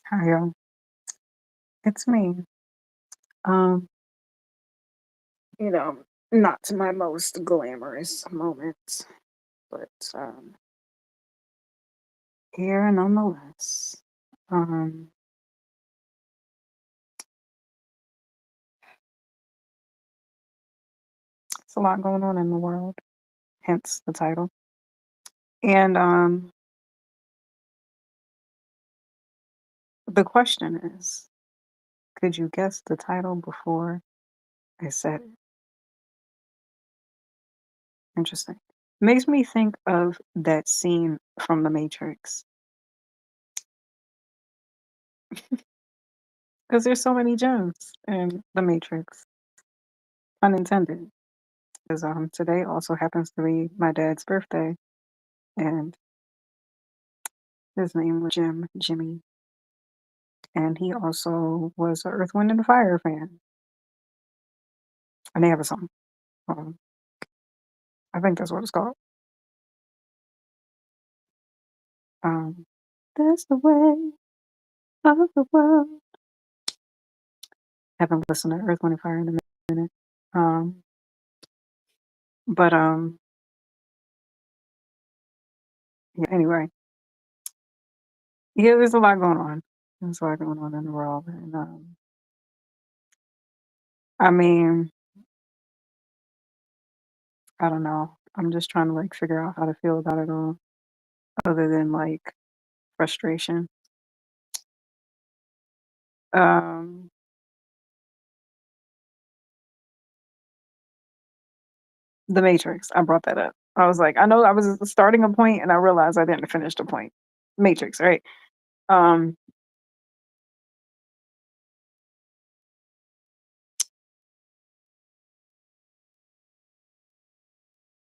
Hi, y'all. It's me. Um, you know, not my most glamorous moments, but here nonetheless. Um, it's a lot going on in the world, hence the title. And the question is, could you guess the title before I said it? Interesting. Makes me think of that scene from The Matrix because there's so many gems in The Matrix, unintended. Because today also happens to be my dad's birthday, and his name was Jimmy, and he also was a Earth, Wind, and Fire fan. And they have a song. Um, I think that's what it's called. Um, that's the way of the world. Haven't listened to Earth, Wind, and Fire in a minute. Um, but yeah. Anyway, yeah, there's a lot going on. There's a lot going on in the world, and I mean, I don't know. I'm just trying to like figure out how to feel about it all, other than like frustration. Um, The Matrix. I brought that up. I was like, I know I was starting a point and I realized I didn't finish the point. Matrix, right? Um,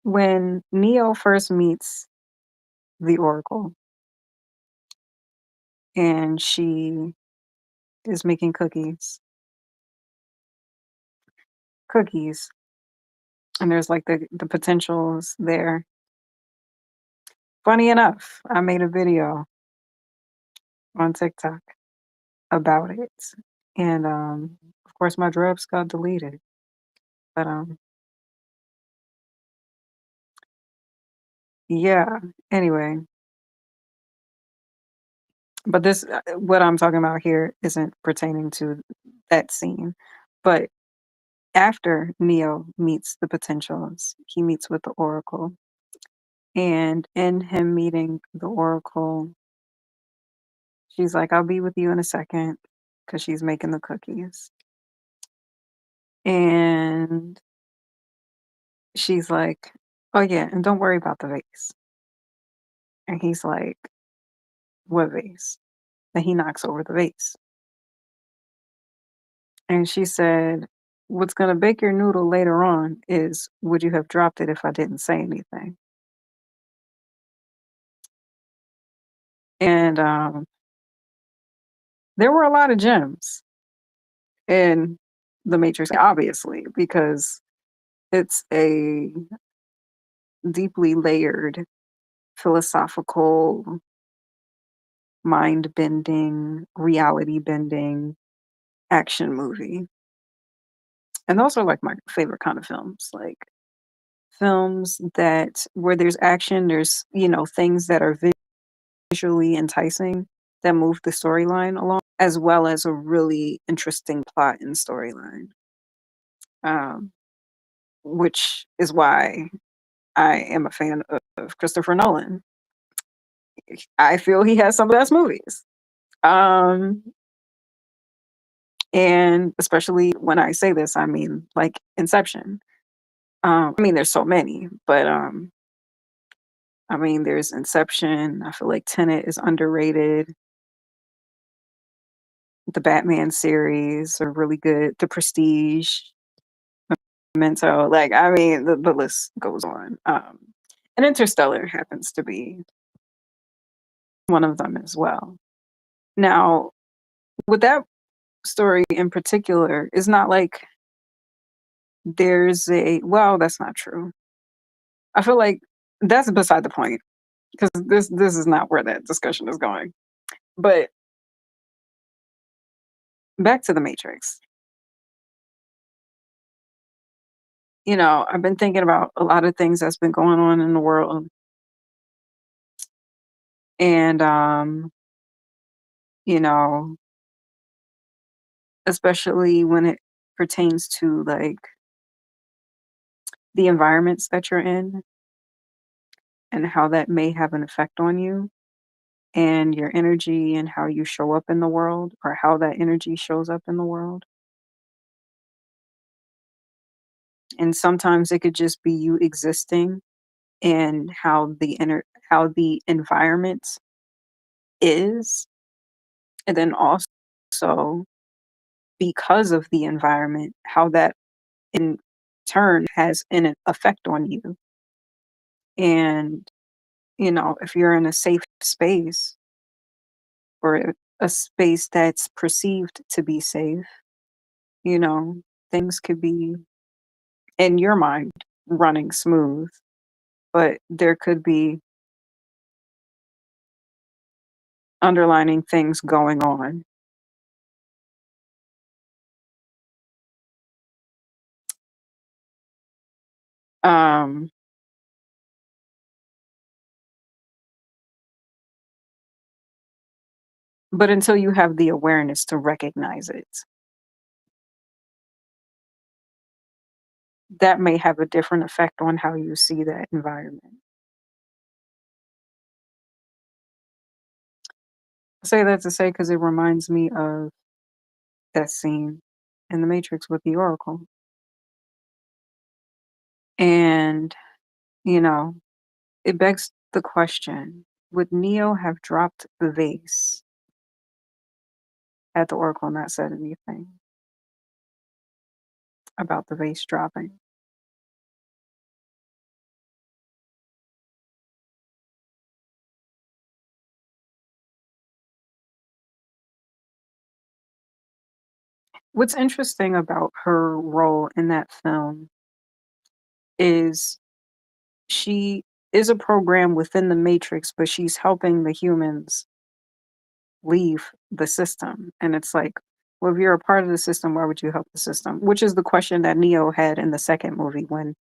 when Neo first meets the Oracle and she is making cookies, and there's like the potentials there. Funny enough, I made a video on TikTok about it. And of course my drafts got deleted. But yeah, anyway, but this what I'm talking about here isn't pertaining to that scene. But after Neo meets the potentials, he meets with the Oracle. And in him meeting the Oracle, she's like, I'll be with you in a second because she's making the cookies. And she's like, oh, yeah, and don't worry about the vase. And he's like, what vase? And he knocks over the vase. And she said, what's going to bake your noodle later on is would you have dropped it if I didn't say anything? And there were a lot of gems in The Matrix, obviously, because it's a deeply layered, philosophical, mind bending, reality bending action movie. And those are like my favorite kind of films, like films that where there's action, there's, things that are visually enticing that move the storyline along, as well as a really interesting plot and storyline. Um, which is why I am a fan of Christopher Nolan. I feel he has some of the best movies. Um, and especially when I say this, I mean like Inception. I mean, there's so many, but I mean, there's Inception. I feel like Tenet is underrated. The Batman series are really good. The Prestige, Memento, like I mean, the list goes on. And Interstellar happens to be one of them as well. Now, with that story in particular, it's not like there's a well, that's not true. I feel like that's beside the point because this is not where that discussion is going. But back to the Matrix. I've been thinking about a lot of things that's been going on in the world, and you know, especially when it pertains to like the environments that you're in and how that may have an effect on you and your energy and how you show up in the world or how that energy shows up in the world. And sometimes it could just be you existing and how the environment is, and then also because of the environment, how that in turn has an effect on you. And if you're in a safe space or a space that's perceived to be safe, you know, things could be in your mind running smooth, but there could be underlining things going on. Um, but until you have the awareness to recognize it, that may have a different effect on how you see that environment. I say that to say because it reminds me of that scene in The Matrix with the Oracle. And, you know, it begs the question, would Neo have dropped the vase had the Oracle not said anything about the vase dropping? What's interesting about her role in that film is she is a program within the Matrix, but she's helping the humans leave the system. And it's like, well, if you're a part of the system, why would you help the system? Which is the question that Neo had in the second movie when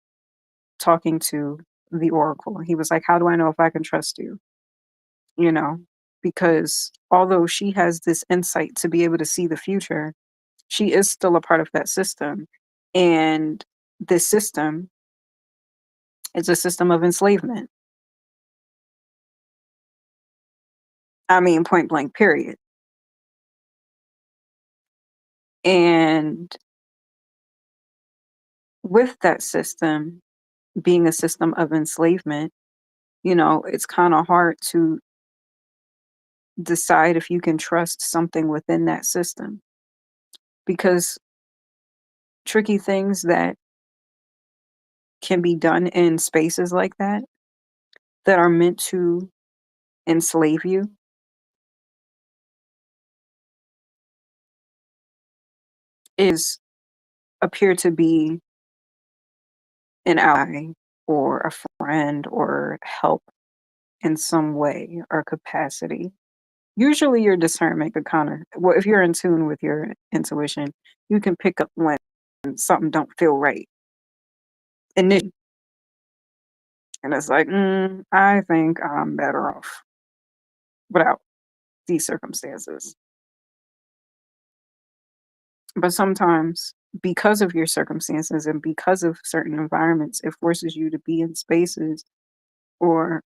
talking to the Oracle. He was like, how do I know if I can trust you? You know, because although she has this insight to be able to see the future, she is still a part of that system. And this system is a system of enslavement. I mean, point blank, period. And with that system being a system of enslavement, it's kind of hard to decide if you can trust something within that system because tricky things that can be done in spaces like that are meant to enslave you is appear to be an ally or a friend or help in some way or capacity. Usually your discernment could kind of, well, if you're in tune with your intuition, you can pick up when something don't feel right. And it's like, I think I'm better off without these circumstances. But sometimes, because of your circumstances and because of certain environments, it forces you to be in spaces or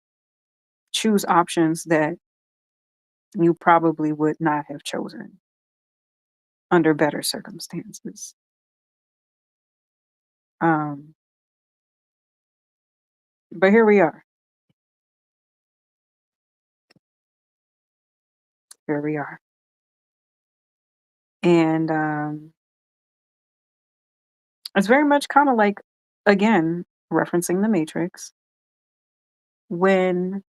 choose options that you probably would not have chosen under better circumstances. Um, but here we are. Here we are. And it's very much kind of like, again, referencing the Matrix, when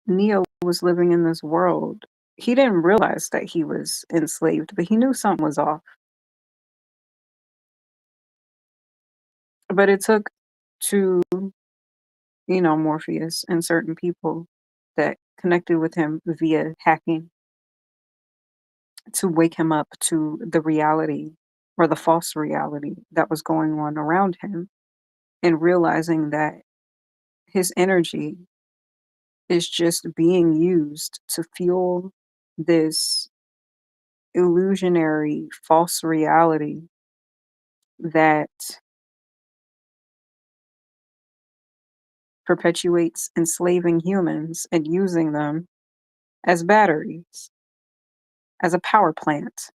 Neo was living in this world, he didn't realize that he was enslaved, but he knew something was off. But it took to, Morpheus and certain people that connected with him via hacking to wake him up to the reality or the false reality that was going on around him, and realizing that his energy is just being used to fuel this illusionary false reality that perpetuates enslaving humans and using them as batteries, as a power plant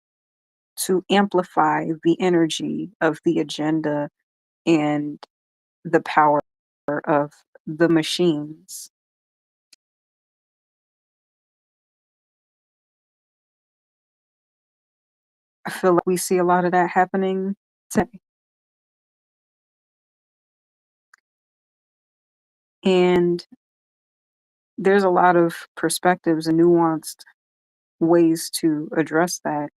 to amplify the energy of the agenda and the power of the machines. I feel like we see a lot of that happening today. And there's a lot of perspectives and nuanced ways to address that.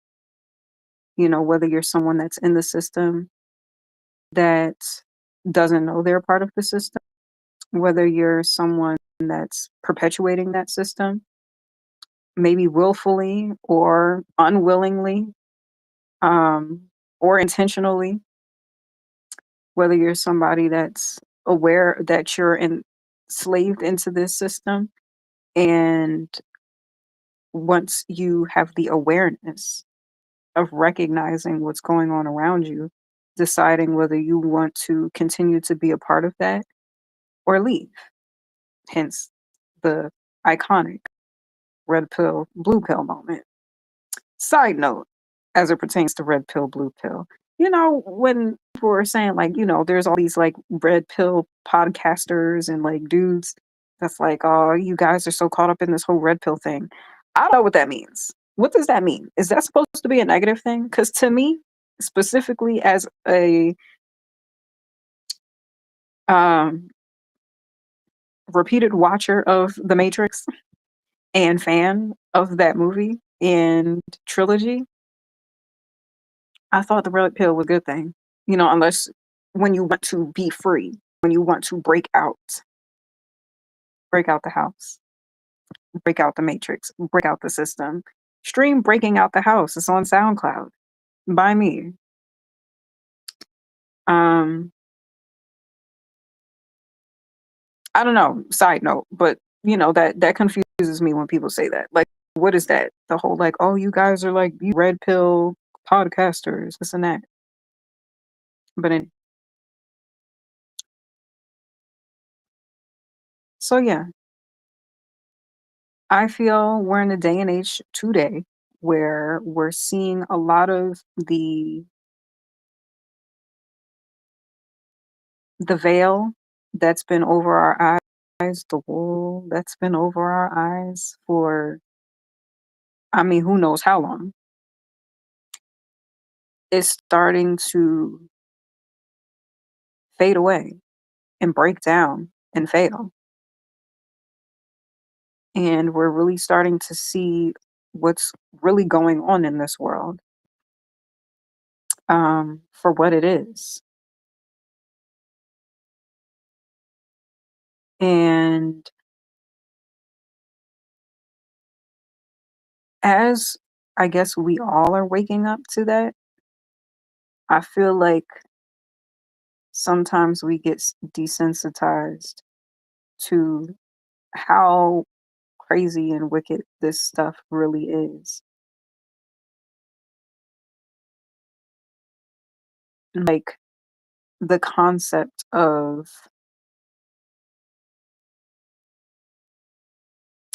Whether you're someone that's in the system that doesn't know they're part of the system, whether you're someone that's perpetuating that system, maybe willfully or unwillingly, um, or intentionally, whether you're somebody that's aware that you're enslaved into this system, and once you have the awareness of recognizing what's going on around you, deciding whether you want to continue to be a part of that or leave. Hence the iconic red pill, blue pill moment. Side note, as it pertains to red pill, blue pill, when people were saying, like, there's all these like red pill podcasters and like dudes that's like, oh, you guys are so caught up in this whole red pill thing. I don't know what that means. What does that mean? Is that supposed to be a negative thing? Because to me, specifically as a um, repeated watcher of The Matrix and fan of that movie and trilogy, I thought the red pill was a good thing. Unless when you want to be free, when you want to break out the house, break out the matrix, break out the system. Stream Breaking Out the House. It's on SoundCloud by me. Um, I don't know, side note, but that confuses me when people say that. Like, what is that? The whole like, oh, you guys are like you red pill podcasters, this and that. But so yeah, I feel we're in a day and age today where we're seeing a lot of the veil that's been over our eyes, the wool that's been over our eyes for, I mean, who knows how long, is starting to fade away and break down and fail. And we're really starting to see what's really going on in this world, for what it is. And as I guess we all are waking up to that, I feel like sometimes we get desensitized to how crazy and wicked this stuff really is. Like the concept of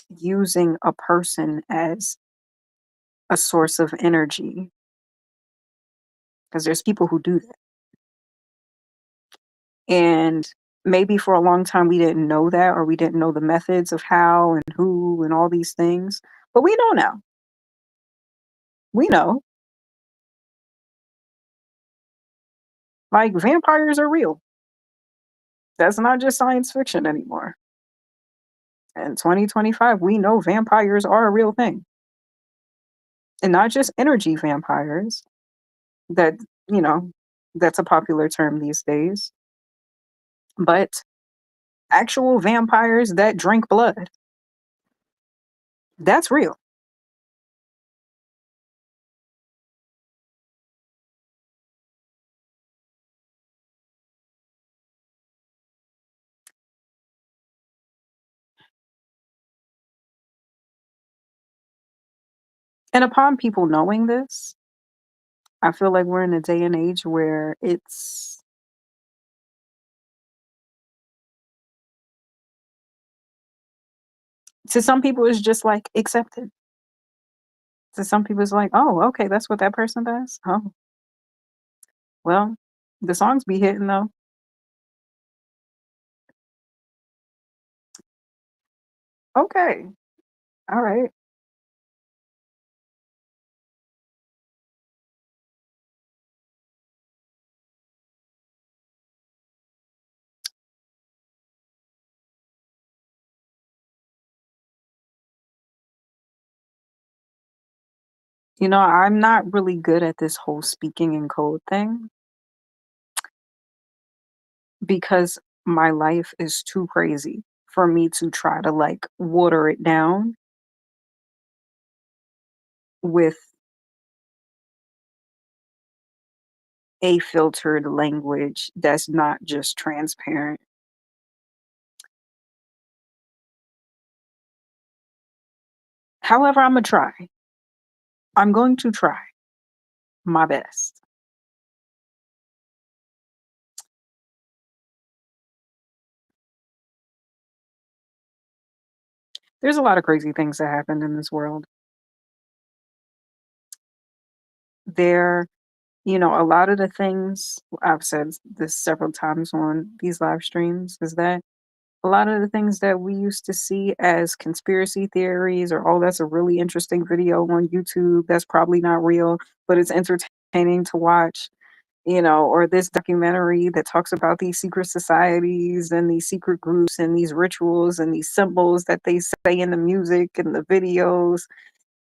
using a person as a source of energy, because there's people who do that. And maybe for a long time we didn't know that, or we didn't know the methods of how and who and all these things. But we know now. We know, like, vampires are real. That's not just science fiction anymore. In 2025, we know vampires are a real thing. And not just energy vampires, that, you know, that's a popular term these days, but actual vampires that drink blood. That's real. And upon people knowing this, I feel like we're in a day and age where it's to some people it's just like accepted. To some people it's like, oh, okay, that's what that person does. Oh, well, the songs be hitting though. Okay, all right. I'm not really good at this whole speaking in code thing because my life is too crazy for me to try to like water it down with a filtered language that's not just transparent. However, I'm gonna try. I'm going to try my best. There's a lot of crazy things that happen in this world. There, a lot of the things I've said this several times on these live streams is that a lot of the things that we used to see as conspiracy theories or, oh, that's a really interesting video on YouTube that's probably not real, but it's entertaining to watch, or this documentary that talks about these secret societies and these secret groups and these rituals and these symbols that they say in the music and the videos,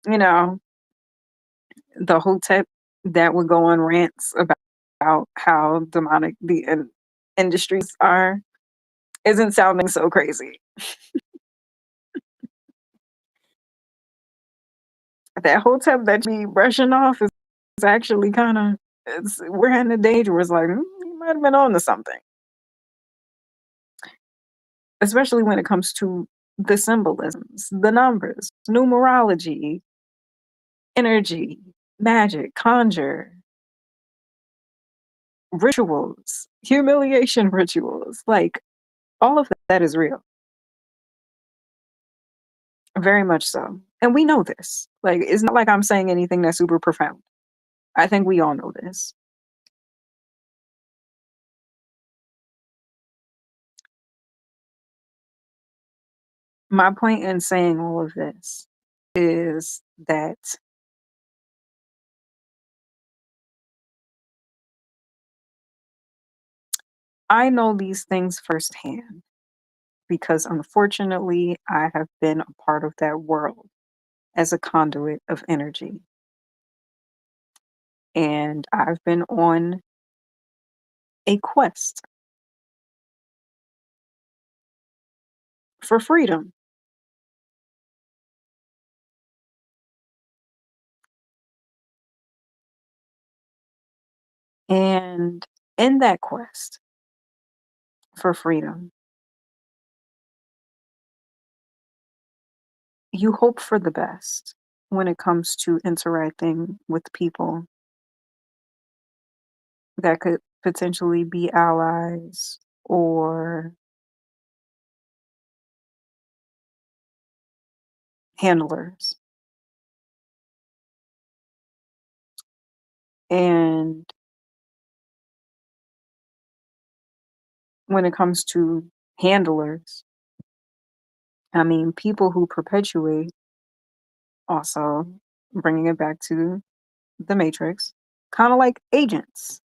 you know, the Hotep that would go on rants about how demonic the industries are isn't sounding so crazy. That Hotep that you be brushing off is actually kind of, we're in a danger where it's like, you might have been on to something, especially when it comes to the symbolisms, the numbers, numerology, energy, magic, conjure, rituals, humiliation rituals. Like, all of that is real, very much so. And we know this. Like, it's not like I'm saying anything that's super profound. I think we all know this. My point in saying all of this is that I know these things firsthand because unfortunately I have been a part of that world as a conduit of energy. And I've been on a quest for freedom. And in that quest for freedom, you hope for the best when it comes to interacting with people that could potentially be allies or handlers. And when it comes to handlers, I mean, people who perpetuate, also bringing it back to the Matrix, kind of like agents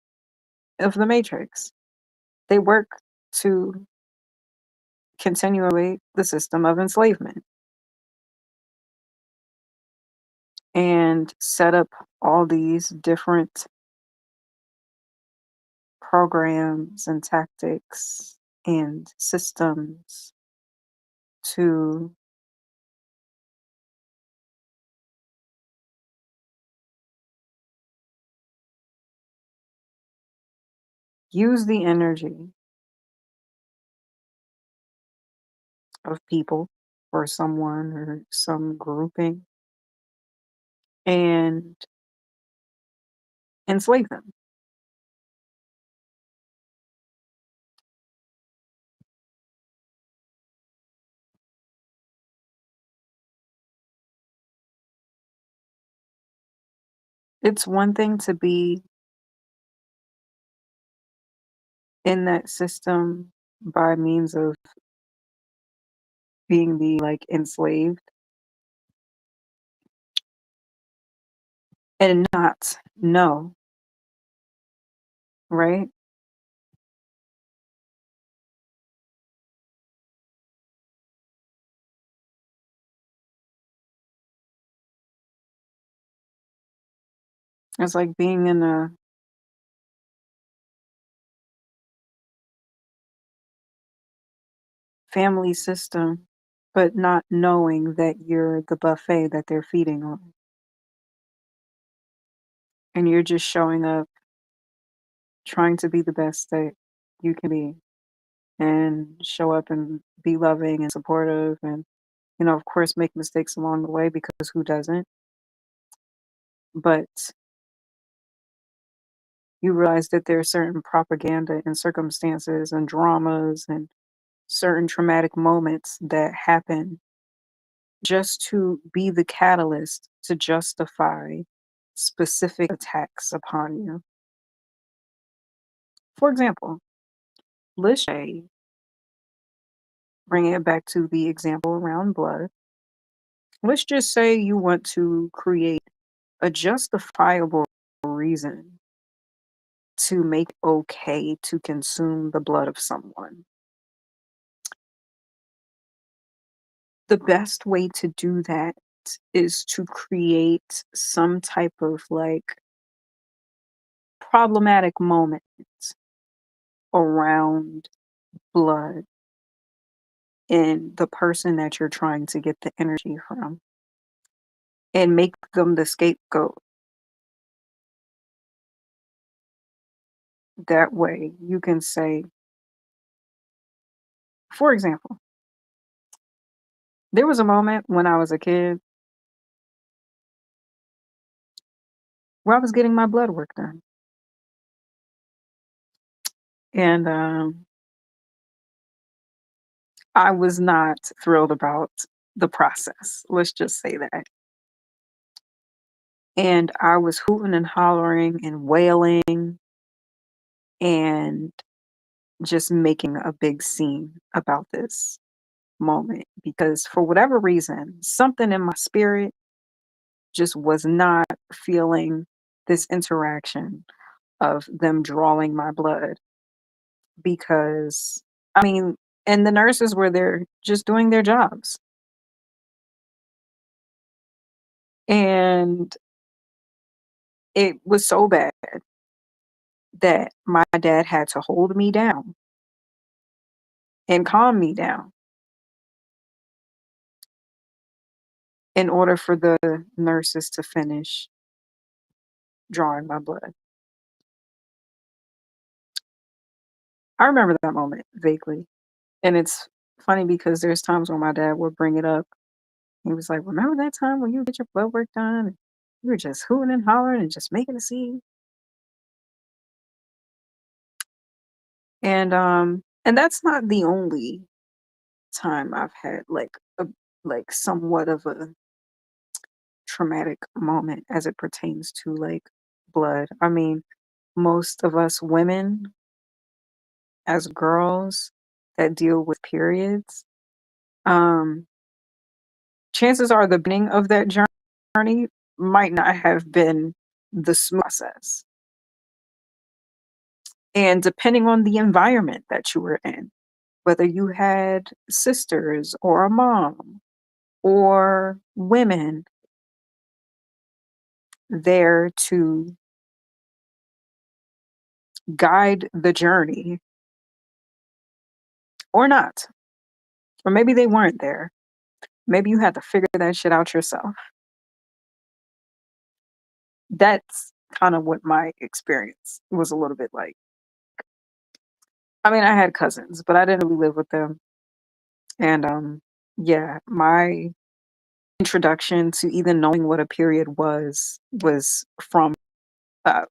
of the Matrix. They work to continuate the system of enslavement and set up all these different programs and tactics and systems to use the energy of people or someone or some grouping and enslave them. It's one thing to be in that system by means of being the like enslaved and not know, right? It's like being in a family system, but not knowing that you're the buffet that they're feeding on. And you're just showing up trying to be the best that you can be and show up and be loving and supportive and, of course, make mistakes along the way because who doesn't? But you realize that there are certain propaganda and circumstances and dramas and certain traumatic moments that happen just to be the catalyst to justify specific attacks upon you. For example, let's say, bringing it back to the example around blood, let's just say you want to create a justifiable reason to make okay to consume the blood of someone. The best way to do that is to create some type of like problematic moment around blood in the person that you're trying to get the energy from and make them the scapegoat. That way you can say, for example, there was a moment when I was a kid where I was getting my blood work done. And I was not thrilled about the process. Let's just say that. And I was hooting and hollering and wailing and just making a big scene about this moment because for whatever reason, something in my spirit just was not feeling this interaction of them drawing my blood because I mean, and the nurses were there just doing their jobs. And it was so bad that my dad had to hold me down and calm me down in order for the nurses to finish drawing my blood. I remember that moment vaguely. And it's funny because there's times when my dad would bring it up. He was like, "Remember that time when you get your blood work done? And you were just hooting and hollering and just making a scene." And that's not the only time I've had like somewhat of a traumatic moment as it pertains to like blood. I mean, most of us women as girls that deal with periods, um, chances are the beginning of that journey might not have been the smooth process. And depending on the environment that you were in, whether you had sisters or a mom or women there to guide the journey or not, or maybe they weren't there. Maybe you had to figure that shit out yourself. That's kind of what my experience was a little bit like. I mean, I had cousins, but I didn't really live with them. And yeah, my introduction to even knowing what a period was from a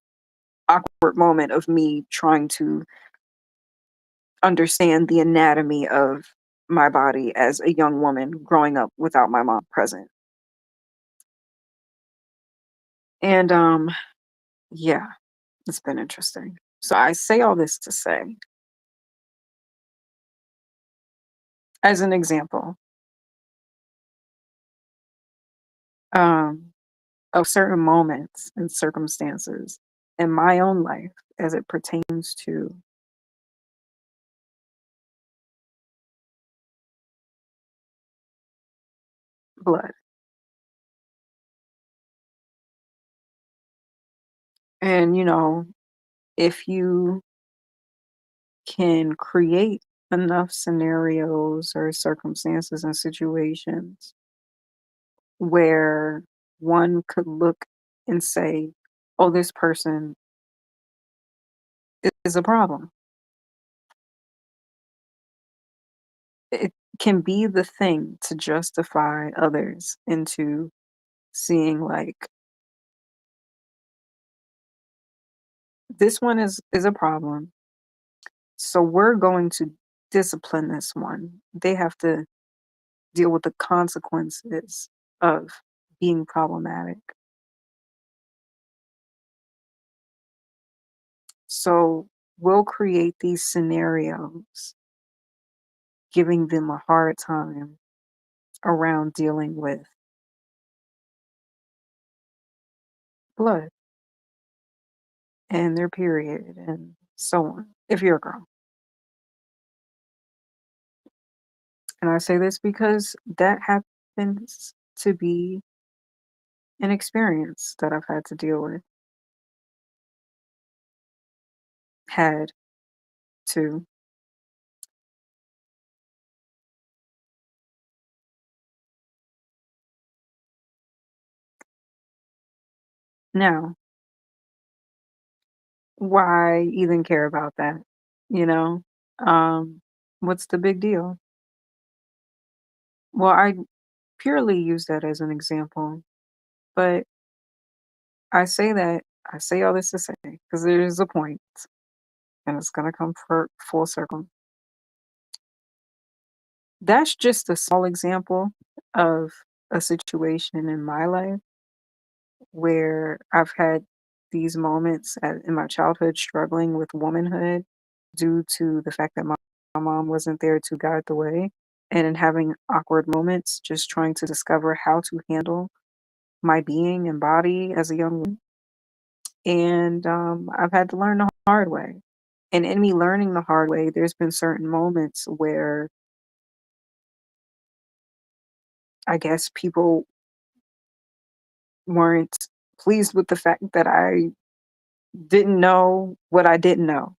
awkward moment of me trying to understand the anatomy of my body as a young woman growing up without my mom present. And yeah, it's been interesting. So I say all this to say, as an example, um, of certain moments and circumstances in my own life as it pertains to blood. And, if you can create enough scenarios or circumstances and situations where one could look and say, oh, this person is a problem. It can be the thing to justify others into seeing like this one is a problem. So we're going to discipline this one. They have to deal with the consequences of being problematic. So we'll create these scenarios, giving them a hard time around dealing with blood and their period and so on, if you're a girl. And I say this because that happens to be an experience that I've had to deal with, had to. Now, why even care about that? You know? What's the big deal? Well, I purely use that as an example, but I say all this to say, because there is a point, and it's gonna come for full circle. That's just a small example of a situation in my life where I've had these moments in my childhood struggling with womanhood due to the fact that my mom wasn't there to guide the way, and in having awkward moments, just trying to discover how to handle my being and body as a young woman. And I've had to learn the hard way. And in me learning the hard way, there's been certain moments where I guess people weren't pleased with the fact that I didn't know what I didn't know.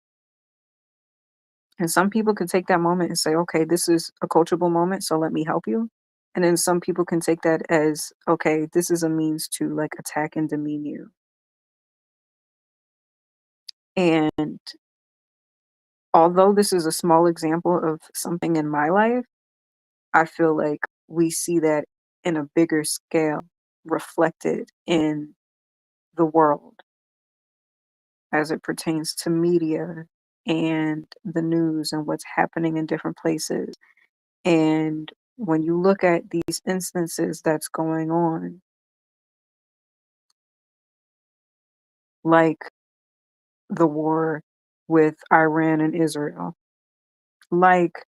And some people can take that moment and say, okay, this is a coachable moment, so let me help you. And then some people can take that as, okay, this is a means to like attack and demean you. And although this is a small example of something in my life, I feel like we see that in a bigger scale reflected in the world as it pertains to media and the news and what's happening in different places. And when you look at these instances that's going on, like the war with Iran and Israel, like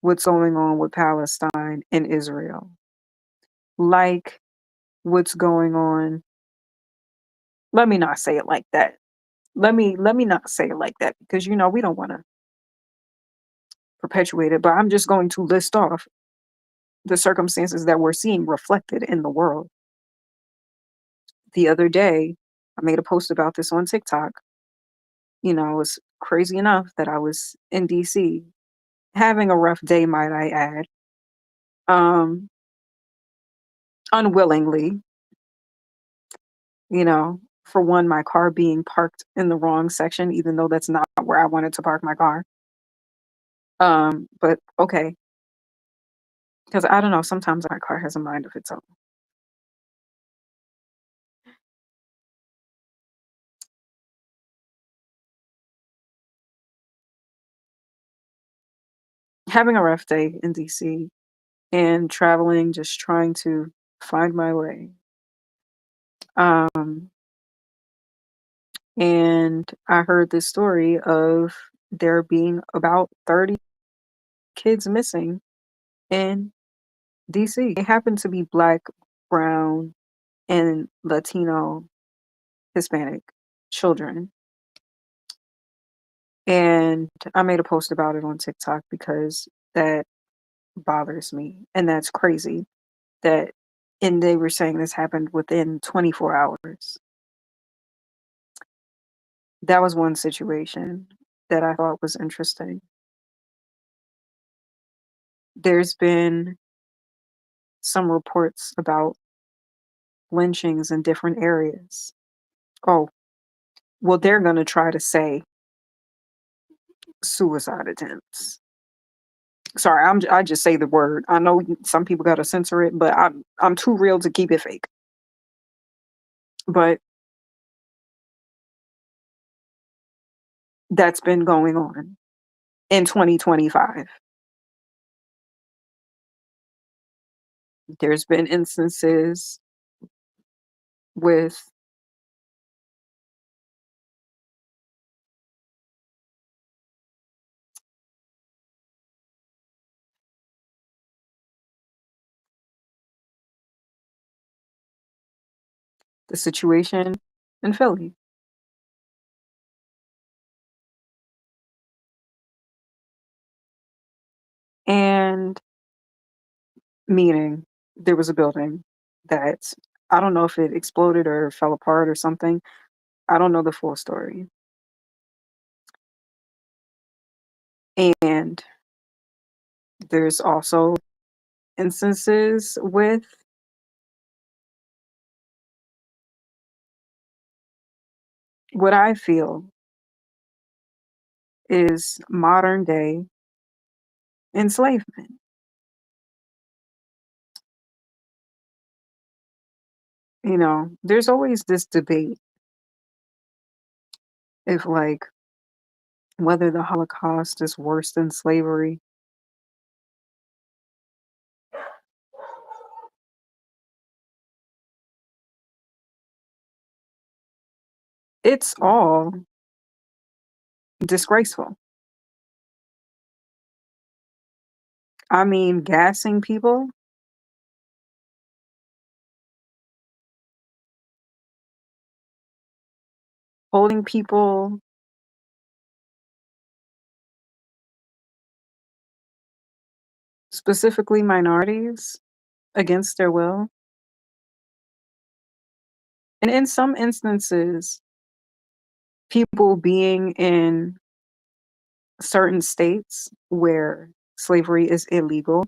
what's going on with Palestine and Israel, like what's going on. Let me not say it like that. Let me not say it like that because we don't want to perpetuate it, but I'm just going to list off the circumstances that we're seeing reflected in the world. The other day, I made a post about this on TikTok. It was crazy enough that I was in DC having a rough day, might I add. Um, Unwillingly, for one, my car being parked in the wrong section, even though that's not where I wanted to park my car. But okay, because I don't know, sometimes my car has a mind of its own. having a rough day in DC and traveling, just trying to find my way. Um, and I heard this story of there being about 30 kids missing in DC. They happen to be Black, brown, and Latino, Hispanic children. And I made a post about it on TikTok because that bothers me. And that's crazy that, and they were saying this happened within 24 hours. That was one situation that I thought was interesting. There's been some reports about lynchings in different areas. Oh, well, they're going to try to say suicide attempts. Sorry, I just say the word. I know some people got to censor it, but I'm too real to keep it fake. But that's been going on in 2025. There's been instances with the situation in Philly. And meaning there was a building that, I don't know if it exploded or fell apart or something. I don't know the full story. And there's also instances with what I feel is modern day enslavement. There's always this debate if, like, whether the Holocaust is worse than slavery. It's all disgraceful. I mean, gassing people, holding people, specifically minorities, against their will. And in some instances, people being in certain states where slavery is illegal,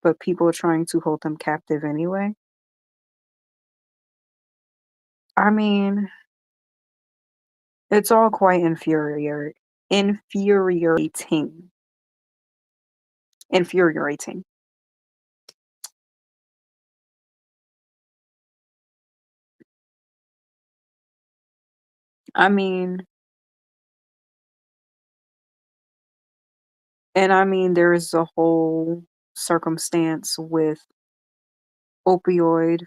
but people are trying to hold them captive anyway. I mean, it's all quite infuriating. Infuriating. I mean, there is a whole circumstance with opioid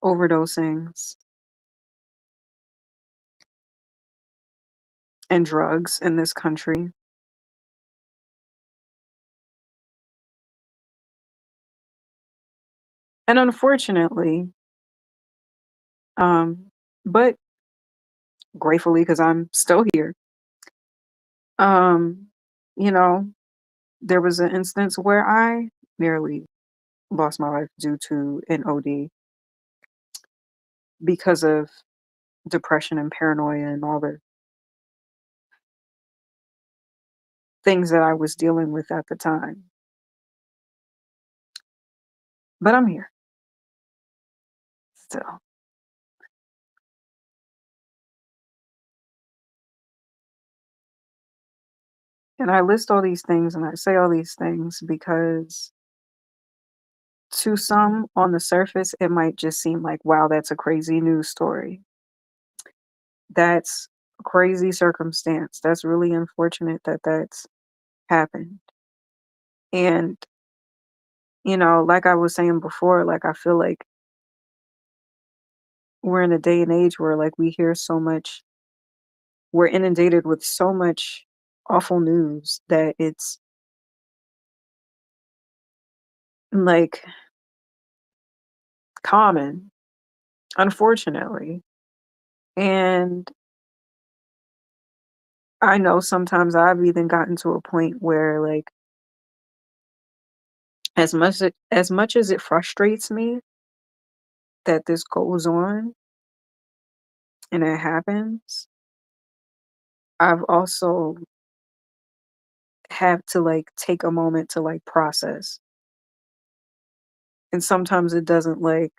overdosings and drugs in this country. And unfortunately, um, but gratefully, because I'm still here, um, you know, there was an instance where I nearly lost my life due to an OD because of depression and paranoia and all the things that I was dealing with at the time. But I'm here still. And I list all these things and I say all these things because to some on the surface, it might just seem like, wow, that's a crazy news story. That's a crazy circumstance. That's really unfortunate that that's happened. And, like I was saying before, like I feel like we're in a day and age where like we're inundated with so much awful news that it's like common, unfortunately. And I know sometimes I've even gotten to a point where like as much as it frustrates me that this goes on and it happens, I've also have to like take a moment to like process. And sometimes it doesn't like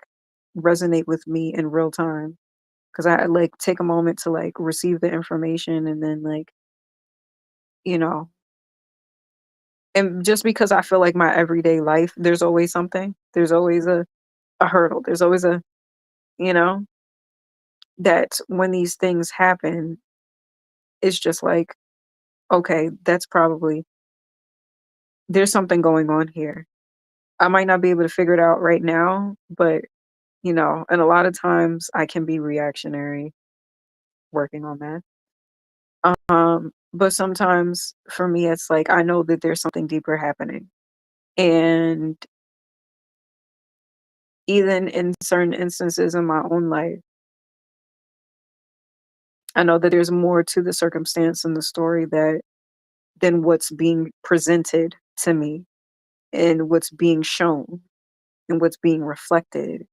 resonate with me in real time because I like take a moment to like receive the information and then like, you know, and just because I feel like my everyday life, there's always something, there's always a hurdle, there's always you know, that when these things happen, it's just like, okay, that's probably, there's something going on here. I might not be able to figure it out right now, but and a lot of times I can be reactionary working on that. But sometimes for me, it's like I know that there's something deeper happening. And even in certain instances in my own life, I know that there's more to the circumstance and the story that than what's being presented to me and what's being shown and what's being reflected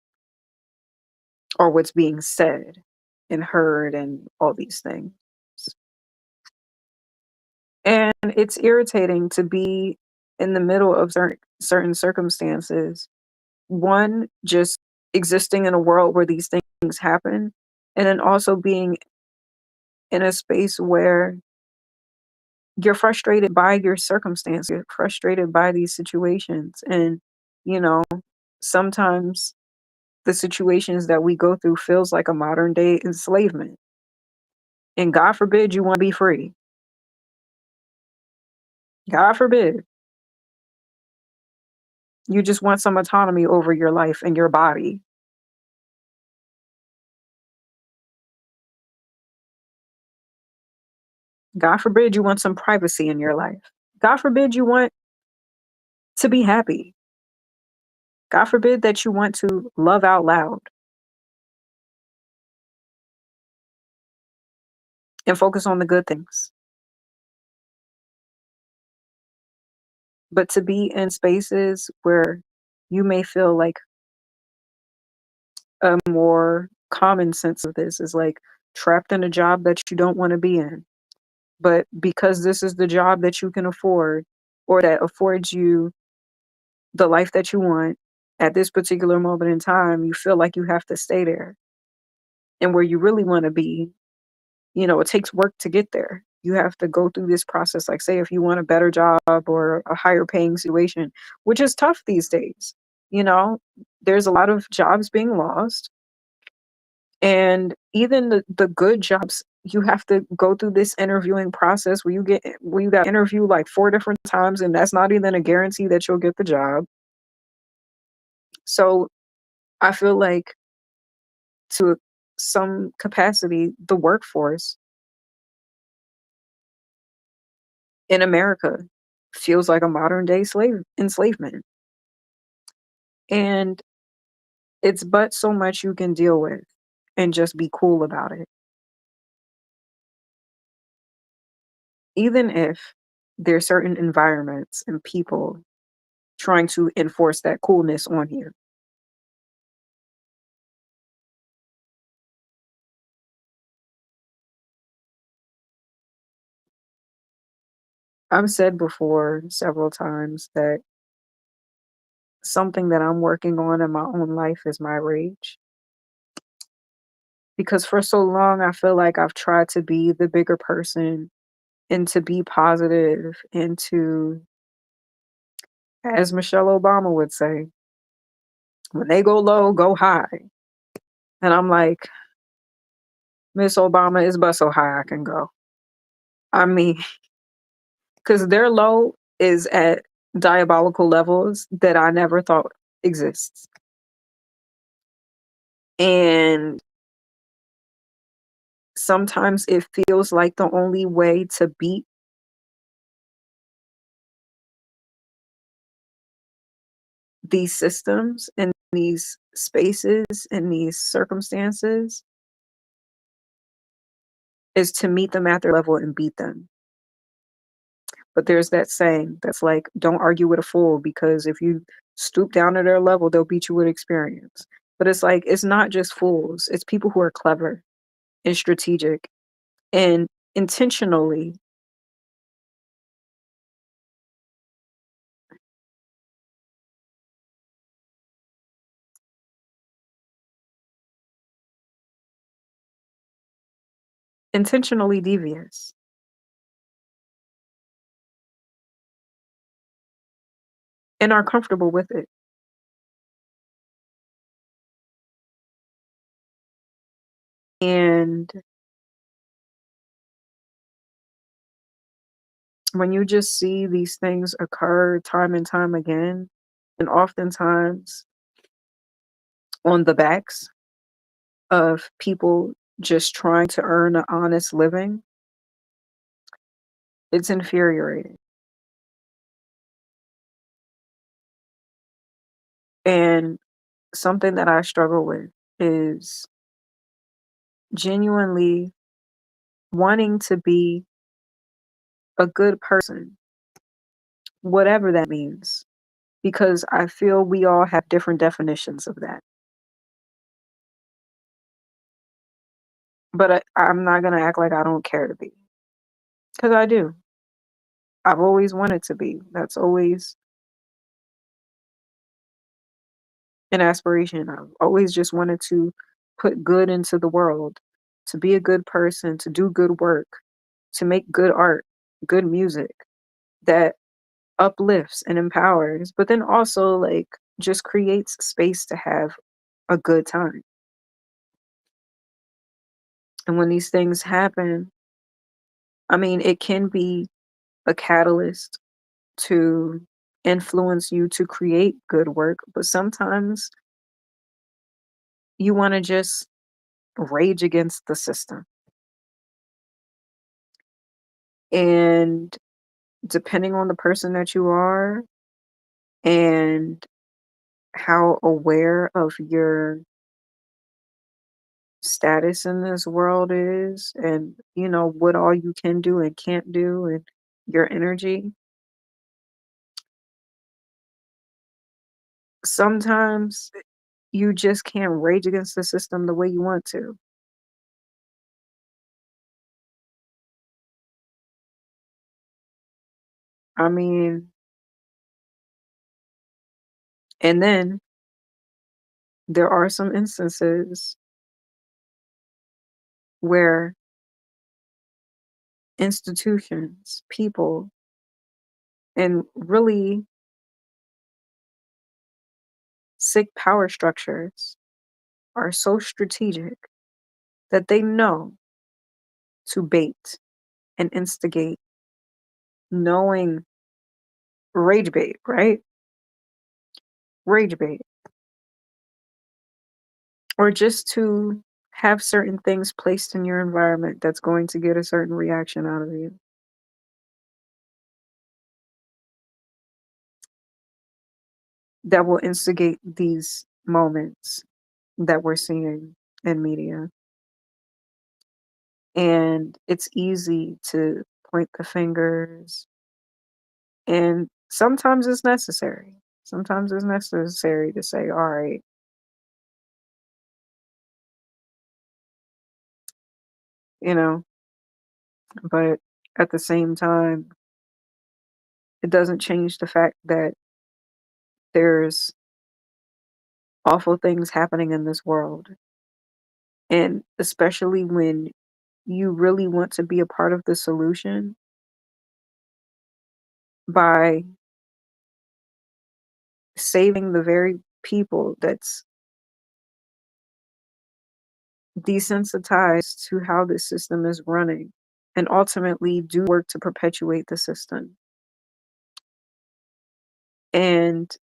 or what's being said and heard and all these things. And it's irritating to be in the middle of certain circumstances. One, just existing in a world where these things happen, and then also being in a space where you're frustrated by your circumstance, you're frustrated by these situations. And, you know, sometimes the situations that we go through feels like a modern day enslavement. And God forbid you want to be free. God forbid. You just want some autonomy over your life and your body. God forbid you want some privacy in your life. God forbid you want to be happy. God forbid that you want to love out loud and focus on the good things. But to be in spaces where you may feel like a more common sense of this is like trapped in a job that you don't want to be in. But because this is the job that you can afford or that affords you the life that you want at this particular moment in time, you feel like you have to stay there. And where you really want to be, it takes work to get there. You have to go through this process. Like, say, if you want a better job or a higher paying situation, which is tough these days, you know, there's a lot of jobs being lost. And even the good jobs, you have to go through this interviewing process where you got interview like 4 different times, and that's not even a guarantee that you'll get the job. So I feel like to some capacity, the workforce in America feels like a modern day slave enslavement. And it's but so much you can deal with and just be cool about it. Even if there's certain environments and people trying to enforce that coolness on you. I've said before several times that something that I'm working on in my own life is my rage. Because for so long, I feel like I've tried to be the bigger person and to be positive and to, as Michelle Obama would say, when they go low, go high. And I'm like, Miss Obama is but so high I can go. I mean, because their low is at diabolical levels that I never thought exists. And sometimes it feels like the only way to beat these systems and these spaces and these circumstances is to meet them at their level and beat them. But there's that saying that's like, don't argue with a fool because if you stoop down to their level, they'll beat you with experience. But it's like, it's not just fools, it's people who are clever and strategic and intentionally devious and are comfortable with it. And when you just see these things occur time and time again, and oftentimes on the backs of people just trying to earn an honest living, it's infuriating. And something that I struggle with is genuinely wanting to be a good person, whatever that means, because I feel we all have different definitions of that. But I'm not going to act like I don't care to be, because I do. I've always wanted to be. That's always an aspiration. I've always just wanted to put good into the world, to be a good person, to do good work, to make good art, good music that uplifts and empowers, but then also like just creates space to have a good time. And when these things happen, I mean, it can be a catalyst to influence you to create good work, but sometimes you want to just rage against the system. And depending on the person that you are and how aware of your status in this world is and what all you can do and can't do and your energy, sometimes you just can't rage against the system the way you want to. I mean, and then there are some instances where institutions, people, and really sick power structures are so strategic that they know to bait and instigate, knowing rage bait, right? Rage bait. Or just to have certain things placed in your environment that's going to get a certain reaction out of you. That will instigate these moments that we're seeing in media. And it's easy to point the fingers, and sometimes it's necessary. Sometimes it's necessary to say, all right, you know, but at the same time, it doesn't change the fact that there's awful things happening in this world. And especially when you really want to be a part of the solution by saving the very people that's desensitized to how this system is running and ultimately do work to perpetuate the system. And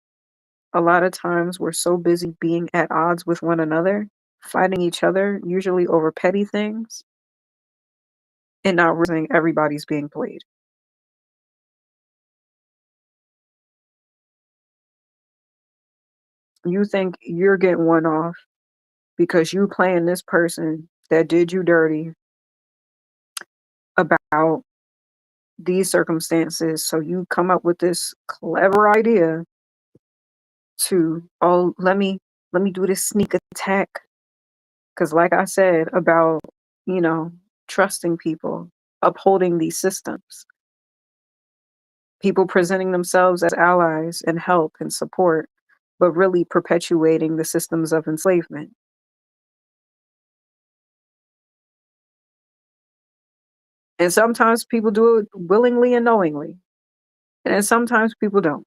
a lot of times we're so busy being at odds with one another, fighting each other, usually over petty things, and not realizing everybody's being played. You think you're getting one off because you playing this person that did you dirty about these circumstances. So you come up with this clever idea to, oh, let me do this sneak attack. Because like I said about, you know, trusting people, upholding these systems, people presenting themselves as allies and help and support, but really perpetuating the systems of enslavement. And sometimes people do it willingly and knowingly. And then sometimes people don't.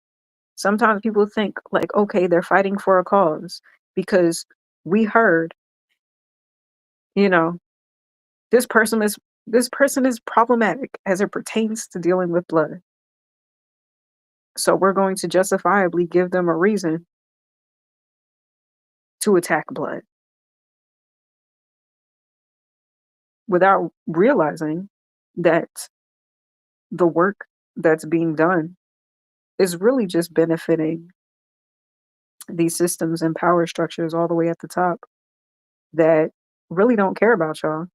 Sometimes people think like, okay, they're fighting for a cause because we heard, you know, this person is this person is problematic as it pertains to dealing with blood. So we're going to justifiably give them a reason to attack blood without realizing that the work that's being done is really just benefiting these systems and power structures all the way at the top that really don't care about y'all.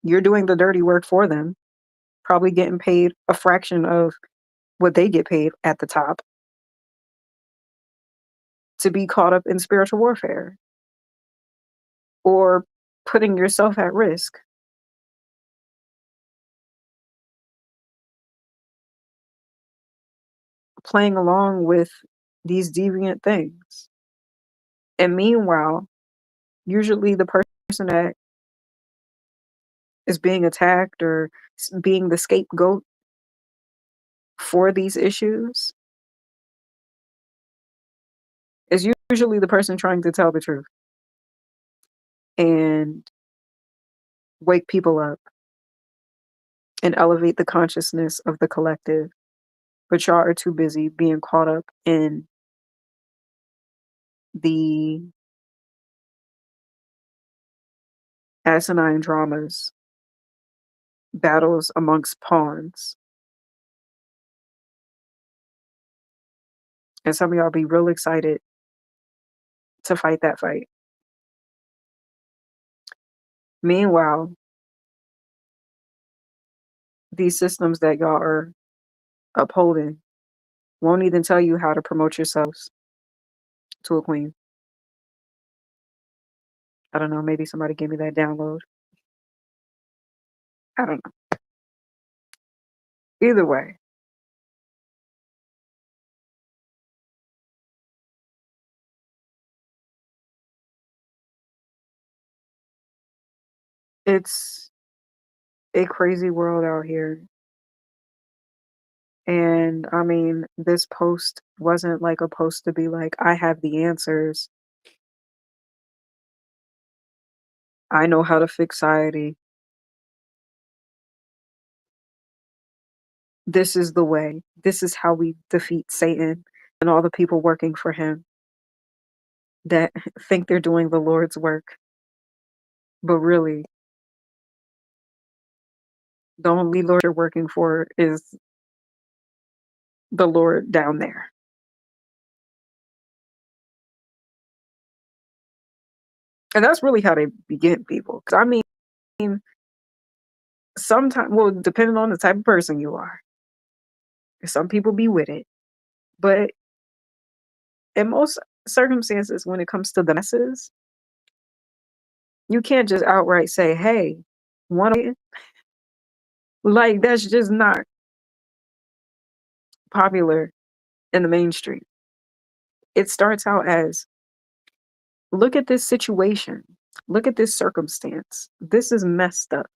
You're doing the dirty work for them, probably getting paid a fraction of what they get paid at the top to be caught up in spiritual warfare or putting yourself at risk, playing along with these deviant things. And meanwhile, usually the person that is being attacked or being the scapegoat for these issues is usually the person trying to tell the truth and wake people up and elevate the consciousness of the collective. But y'all are too busy being caught up in the asinine dramas, battles amongst pawns. And some of y'all be real excited to fight that fight. Meanwhile, these systems that y'all are upholding won't even tell you how to promote yourselves to a queen. I don't know, maybe somebody gave me that download. I don't know. Either way, it's a crazy world out here. And I mean, this post wasn't like a post to be like, I have the answers. I know how to fix society. This is the way. This is how we defeat Satan and all the people working for him that think they're doing the Lord's work. But really, the only Lord you're working for is the Lord down there. And that's really how they begin people. Because I mean, sometimes, well, depending on the type of person you are, some people be with it. But in most circumstances, when it comes to the masses, you can't just outright say, hey, one, like, that's just not popular in the mainstream. It starts out as, look at this situation, look at this circumstance. This is messed up.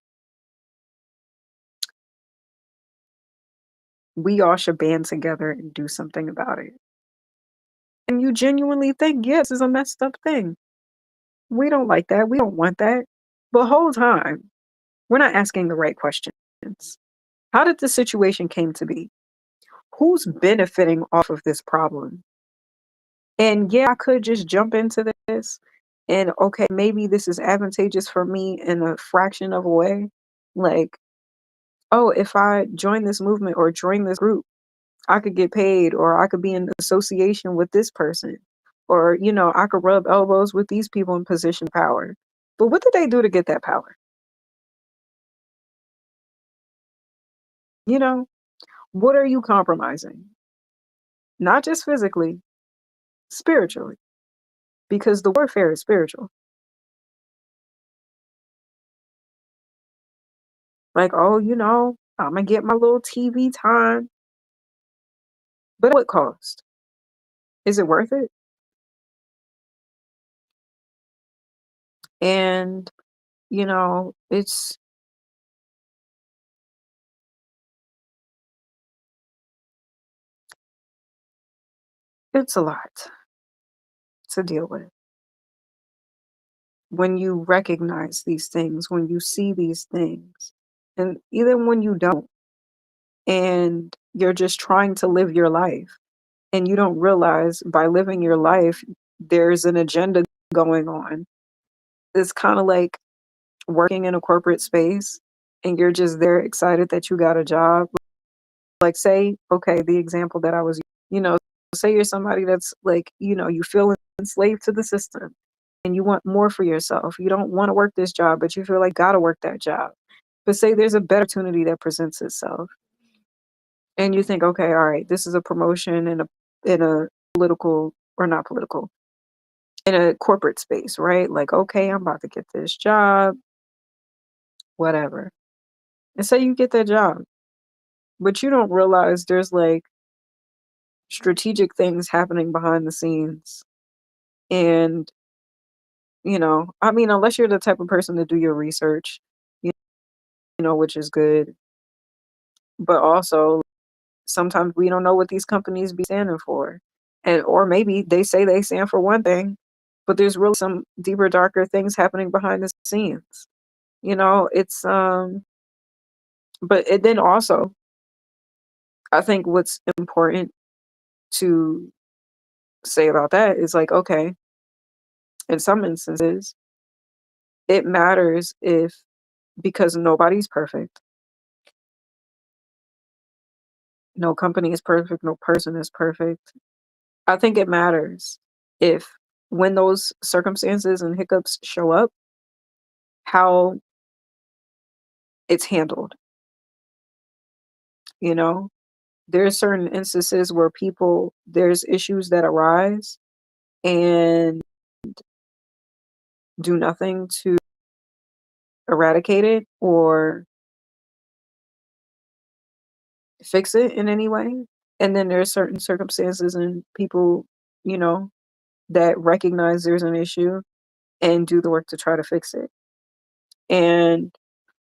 We all should band together and do something about it. And you genuinely think, yes, it's a messed up thing. We don't like that. We don't want that. But the whole time, we're not asking the right questions. How did the situation came to be? who's benefiting off of this problem? And yeah, I could just jump into this and okay, maybe this is advantageous for me in a fraction of a way. Like, oh, if I join this movement or join this group, I could get paid or I could be in association with this person. Or, I could rub elbows with these people in position of power. But what did they do to get that power? You know, what are you compromising? Not just physically, spiritually, because the warfare is spiritual. Like, oh, I'm gonna get my little TV time, but at what cost? Is it worth it? And it's a lot to deal with when you recognize these things, when you see these things, and even when you don't, and you're just trying to live your life, and you don't realize by living your life, there's an agenda going on. It's kind of like working in a corporate space and you're just there excited that you got a job. Like, say, okay, the example that I was, you know, say you're somebody that's like, you feel enslaved to the system and you want more for yourself. You don't want to work this job, but you feel like gotta work that job. But say there's a better opportunity that presents itself and you think, okay, all right, this is a promotion in a political or not political, in a corporate space, right? Like, okay, I'm about to get this job, whatever. And say you get that job, but you don't realize there's like strategic things happening behind the scenes. And, I mean, unless you're the type of person to do your research, you which is good. But also, sometimes we don't know what these companies be standing for. And, or maybe they say they stand for one thing, but there's really some deeper, darker things happening behind the scenes. But it then also, I think what's important to say about that is like, okay, in some instances, it matters if because nobody's perfect, no company is perfect, no person is perfect. I think it matters if when those circumstances and hiccups show up, how it's handled. You know, there's certain instances where there's issues that arise and do nothing to eradicate it or fix it in any way. And then there's certain circumstances and people, you know, that recognize there's an issue and do the work to try to fix it. And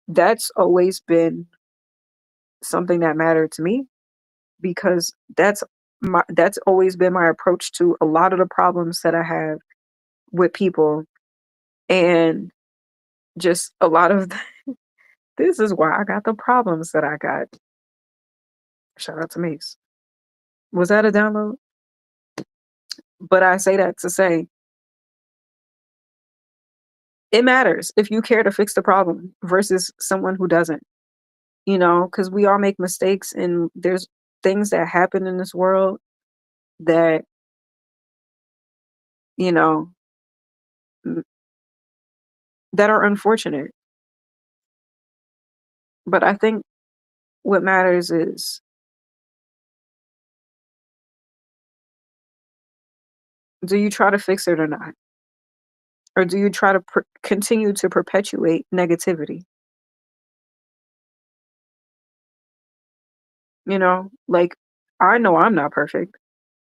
that's always been something that mattered to me because that's always been my approach to a lot of the problems that I have with people and just a lot of this is why I got the problems that I got. Shout out to Mace. Was that a download? But I say that to say it matters if you care to fix the problem versus someone who doesn't, because we all make mistakes and there's things that happen in this world that, you know, m- that are unfortunate. But I think what matters is do you try to fix it or not? Or do you try to continue to perpetuate negativity? Like I know I'm not perfect.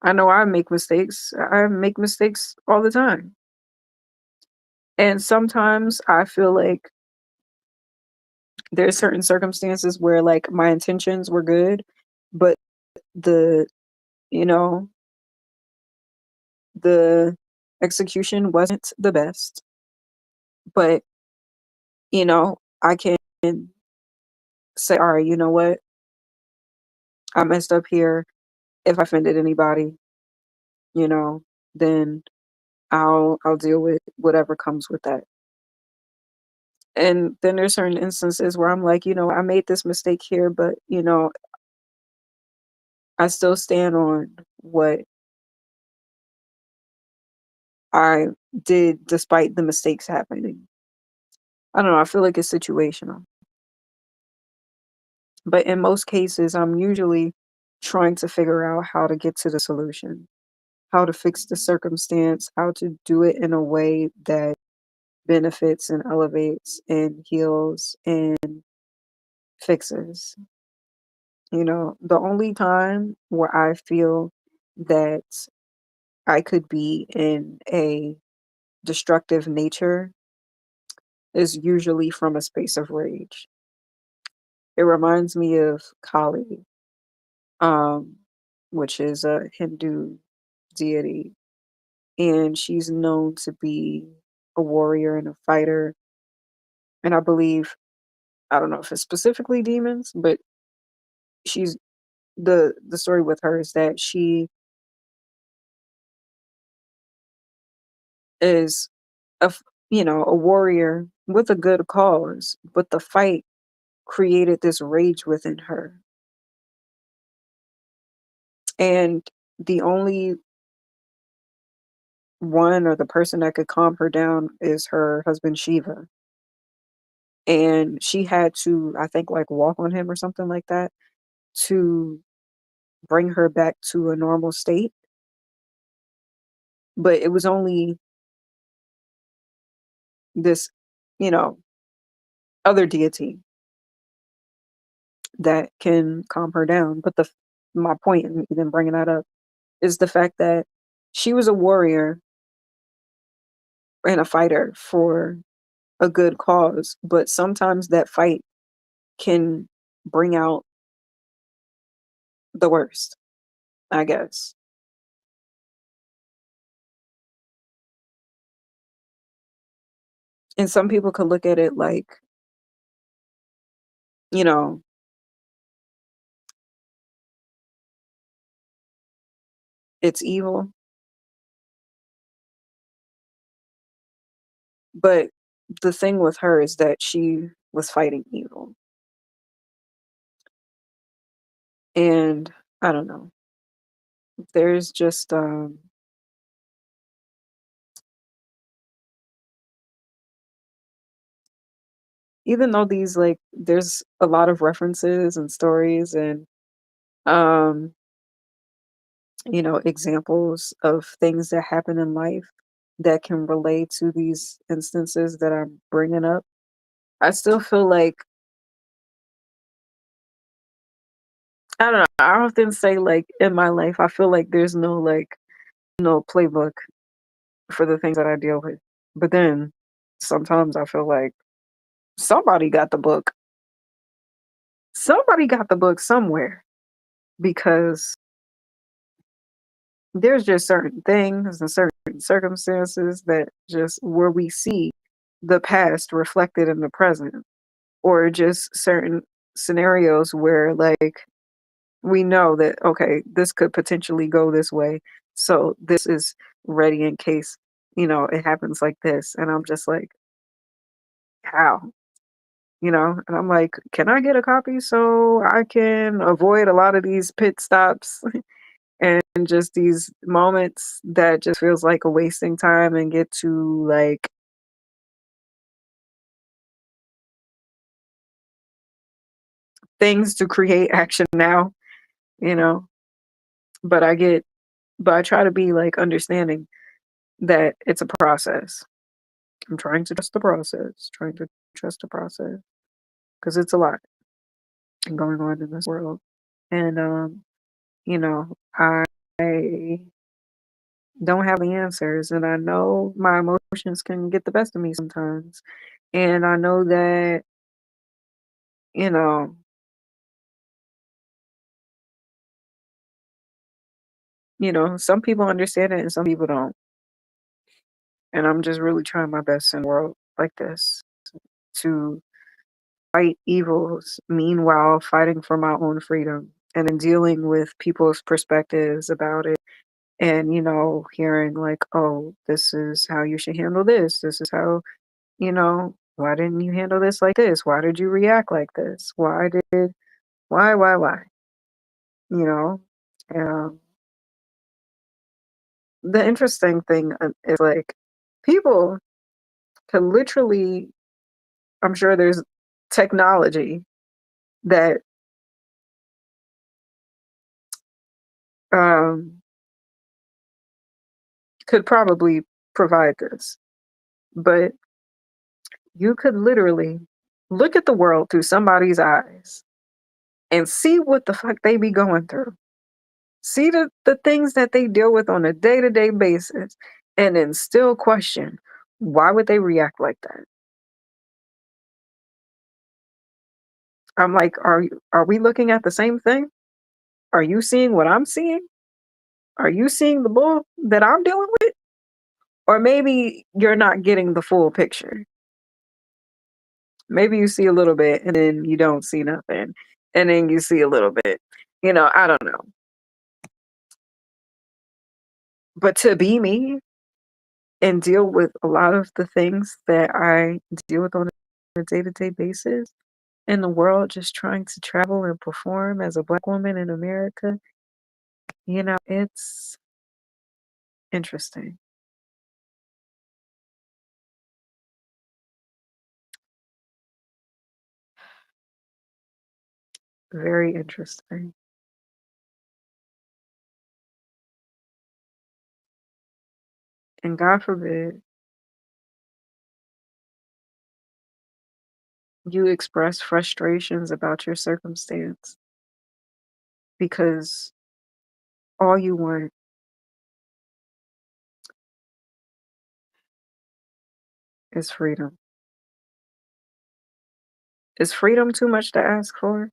I know I make mistakes. I make mistakes all the time. And sometimes I feel like there's certain circumstances where like my intentions were good, but the, you know, the execution wasn't the best. But, I can say, all right, you know what? I messed up here. If I offended anybody, you know, then I'll deal with whatever comes with that. And then there's certain instances where I'm like, I made this mistake here, but I still stand on what I did despite the mistakes happening. I don't know, I feel like it's situational. But in most cases, I'm usually trying to figure out how to get to the solution, how to fix the circumstance, how to do it in a way that benefits and elevates and heals and fixes. The only time where I feel that I could be in a destructive nature is usually from a space of rage. It reminds me of Kali, um, which is a Hindu deity, and she's known to be a warrior and a fighter. And I believe, I don't know if it's specifically demons, but she's the story with her is that she is a warrior with a good cause, but the fight created this rage within her. And the only one or the person that could calm her down is her husband Shiva. And she had to, I think, like walk on him or something like that to bring her back to a normal state. But it was only this, you know, other deity that can calm her down. But my point in even bringing that up is the fact that she was a warrior and a fighter for a good cause, but sometimes that fight can bring out the worst, I guess. And some people could look at it like, you know, it's evil, but the thing with her is that she was fighting evil. And I don't know. There's just even though these like there's a lot of references and stories and um examples of things that happen in life that can relate to these instances that I'm bringing up. I still feel like I don't know. I often say like in my life, I feel like there's no playbook for the things that I deal with. But then sometimes I feel like somebody got the book. Somebody got the book somewhere because there's just certain things and certain circumstances that just where we see the past reflected in the present, or just certain scenarios where like we know that okay, this could potentially go this way, so this is ready in case it happens like this. And I'm just like, how? And I'm like, can I get a copy so I can avoid a lot of these pit stops and just these moments that just feels like a wasting time, and get to like things to create action now, you know? But I try to be like understanding that it's a process. I'm trying to trust the process, trying to trust the process because it's a lot going on in this world. And, I don't have the answers, and I know my emotions can get the best of me sometimes. And I know that, you know, some people understand it and some people don't. And I'm just really trying my best in a world like this to fight evils, meanwhile fighting for my own freedom. and in dealing with people's perspectives about it, and hearing like, oh, this is how you should handle this is how, why didn't you handle this like this, why did you react like this, why, you know um, the interesting thing is like people can literally, I'm sure there's technology that um, could probably provide this, but you could literally look at the world through somebody's eyes and see what the fuck they be going through. See the things that they deal with on a day-to-day basis, and then still question, why would they react like that? I'm like, are we looking at the same thing? Are you seeing what I'm seeing? Are you seeing the bull that I'm dealing with? Or maybe you're not getting the full picture. Maybe you see a little bit and then you don't see nothing. And then you see a little bit. I don't know. But to be me and deal with a lot of the things that I deal with on a day-to-day basis in the world, just trying to travel and perform as a Black woman in America, it's interesting. Very interesting. And God forbid you express frustrations about your circumstance because all you want is freedom. Is freedom too much to ask for?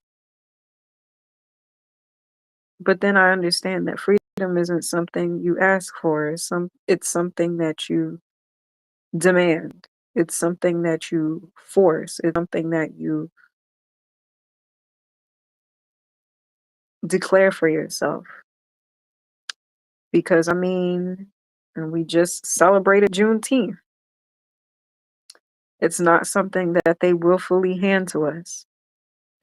But then I understand that freedom isn't something you ask for. It's something that you demand. It's something that you force. It's something that you declare for yourself. Because I mean, and we just celebrated Juneteenth. It's not something that they willfully hand to us.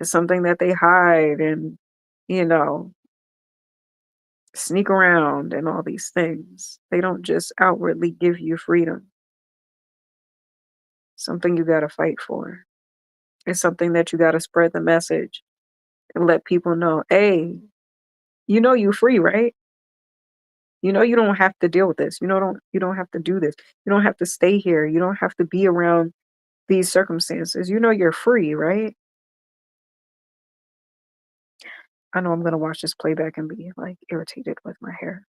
It's something that they hide and, you know, sneak around and all these things. They don't just outwardly give you freedom. Something you got to fight for. It's something that you got to spread the message and let people know, hey, you free, right? You don't have to deal with this. You don't have to do this. You don't have to stay here. You don't have to be around these circumstances. You're free, right? I know I'm gonna watch this playback and be like irritated with my hair.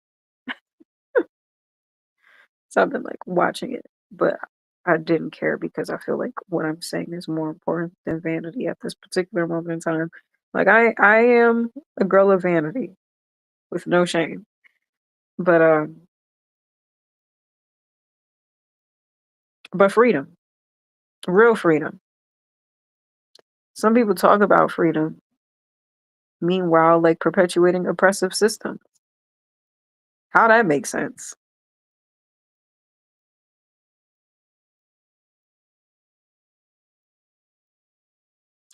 So I've been like watching it, but I didn't care because I feel like what I'm saying is more important than vanity at this particular moment in time. Like I am a girl of vanity with no shame. But freedom, real freedom. Some people talk about freedom, meanwhile like perpetuating oppressive systems. How that makes sense?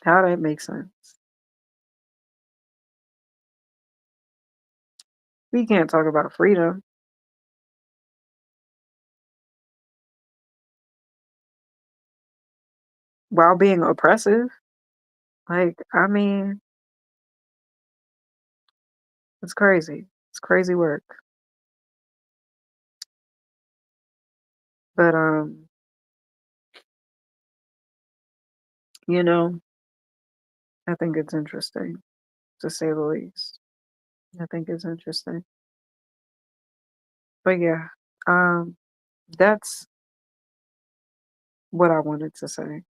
How that makes sense? We can't talk about freedom while being oppressive. Like, I mean, it's crazy. It's crazy work. But you know, I think it's interesting to say the least. I think it's interesting. But yeah, um, that's what I wanted to say.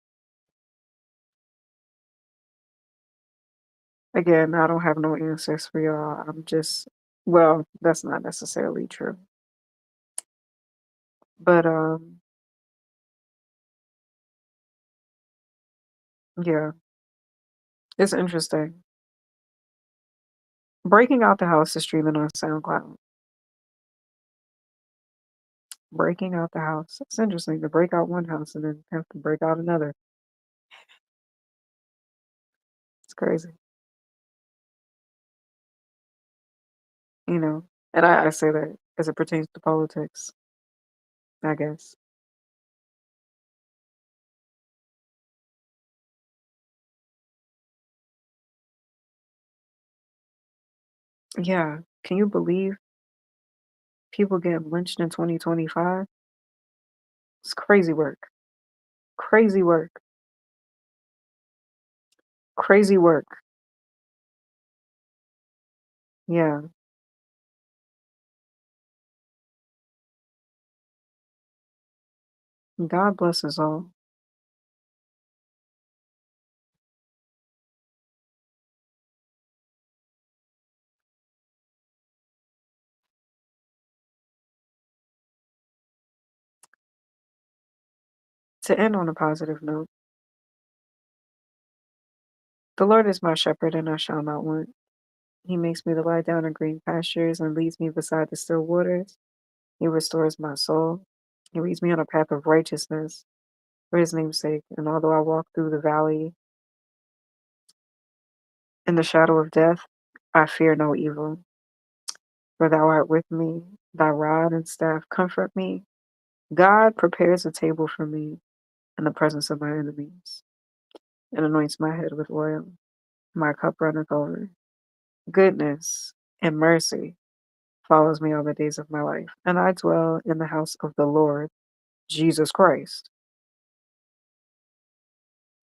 Again, I don't have no answers for y'all. Well, that's not necessarily true. But yeah, it's interesting. Breaking Out the House is streaming on SoundCloud. Breaking Out the House. It's interesting to break out one house and then have to break out another. It's crazy, you know. And I say that as it pertains to politics, I guess. Yeah. Can you believe people getting lynched in 2025? It's crazy work. Crazy work. Crazy work. Yeah. God bless us all. To end on a positive note, the Lord is my shepherd, and I shall not want. He makes me to lie down in green pastures and leads me beside the still waters. He restores my soul. He leads me on a path of righteousness for his name's sake. And although I walk through the valley in the shadow of death, I fear no evil. For thou art with me, thy rod and staff comfort me. God prepares a table for me in the presence of my enemies and anoints my head with oil. My cup runneth over. Goodness and mercy follows me all the days of my life, and I dwell in the house of the Lord Jesus Christ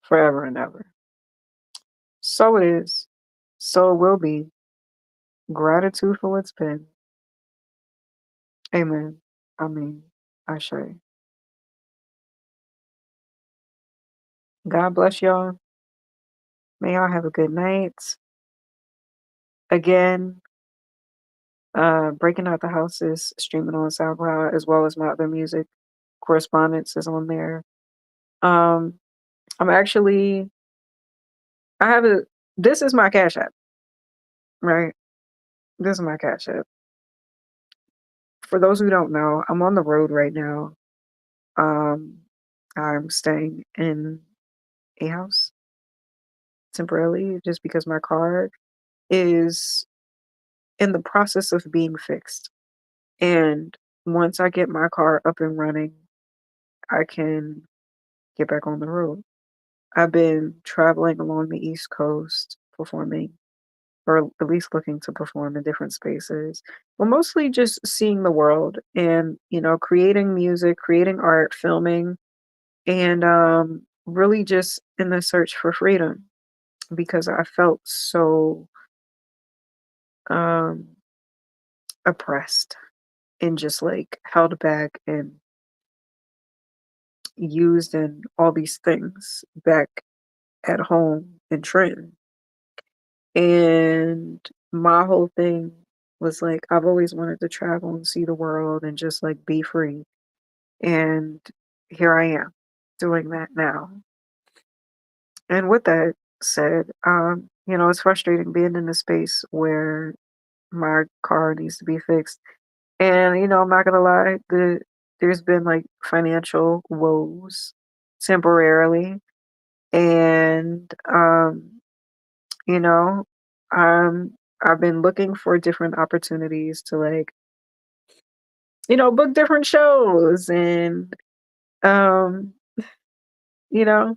forever and ever. So it is, so it will be. Gratitude for what's been. Amen. I mean, I say, God bless y'all. May y'all have a good night. Again, Breaking Out the House is streaming on SoundCloud as well as my other music. Correspondence is on there. Um, I'm actually, I have a, this is my Cash App, right? This is my Cash App. For those who don't know, I'm on the road right now. Um, I'm staying in a house temporarily just because my car is in the process of being fixed. And once I get my car up and running, I can get back on the road. I've been traveling along the East Coast performing, or at least looking to perform in different spaces, but mostly just seeing the world and, creating music, creating art, filming, and really just in the search for freedom because I felt so um, oppressed and just like held back and used in all these things back at home in Trenton. And my whole thing was like, I've always wanted to travel and see the world and just like be free. And here I am doing that now. And with that said, it's frustrating being in a space where my car needs to be fixed. And, I'm not gonna lie, there's been like financial woes temporarily. And you know, I've been looking for different opportunities to like, book different shows and um, you know,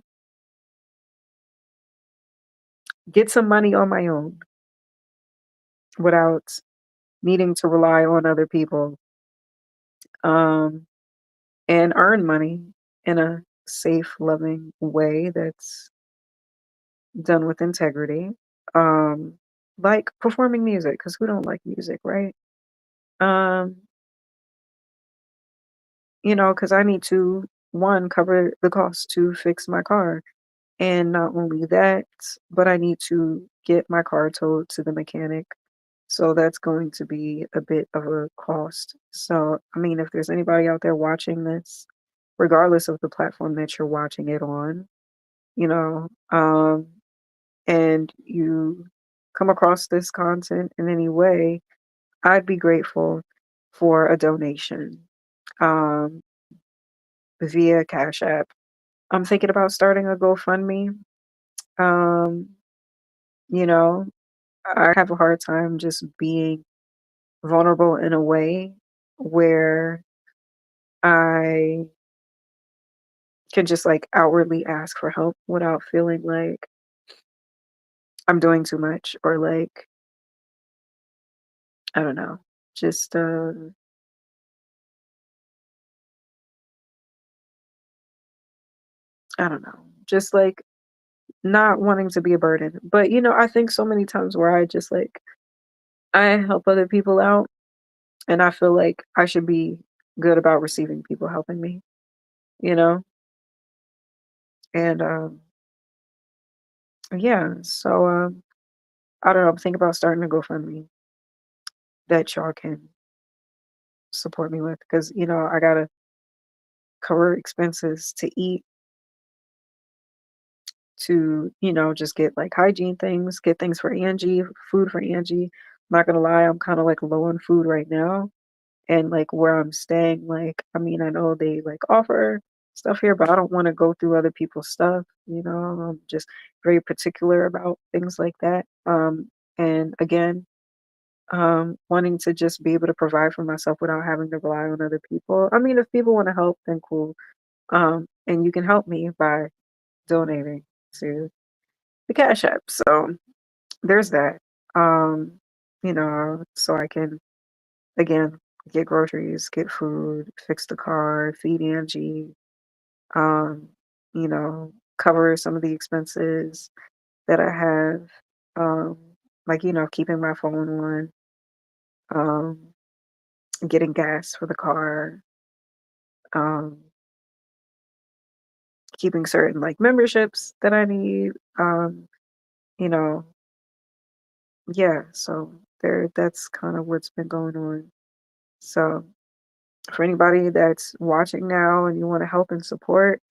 get some money on my own without needing to rely on other people. Um, and earn money in a safe, loving way that's done with integrity. Um, like performing music, because who don't like music, right? Um, because I need to one cover the cost to fix my car. And not only that, but I need to get my car towed to the mechanic. So that's going to be a bit of a cost. So, I mean, if there's anybody out there watching this, regardless of the platform that you're watching it on, you know, and you come across this content in any way, I'd be grateful for a donation um, via Cash App. I'm thinking about starting a GoFundMe. Um, you know, I have a hard time just being vulnerable in a way where I can just like outwardly ask for help without feeling like I'm doing too much or like, I don't know, just, I don't know, just like not wanting to be a burden. But, I think so many times where I just like, I help other people out and I feel like I should be good about receiving people helping me, you know? And, yeah, so, I don't know, I'm thinking about starting a GoFundMe that y'all can support me with because, I gotta cover expenses to eat, to, just get like hygiene things, get things for Angie, food for Angie. I'm not gonna lie, I'm kind of like low on food right now. And like where I'm staying, like, I mean, I know they like offer stuff here, but I don't want to go through other people's stuff, I'm just very particular about things like that. And again, wanting to just be able to provide for myself without having to rely on other people. I mean, if people want to help, then cool. And you can help me by donating to the Cash App. So there's that. Um, so I can again get groceries, get food, fix the car, feed Angie, um, cover some of the expenses that I have. Um, like, keeping my phone on, um, getting gas for the car, um, keeping certain like memberships that I need. You know, yeah, so that's kind of what's been going on. So for anybody that's watching now and you want to help and support,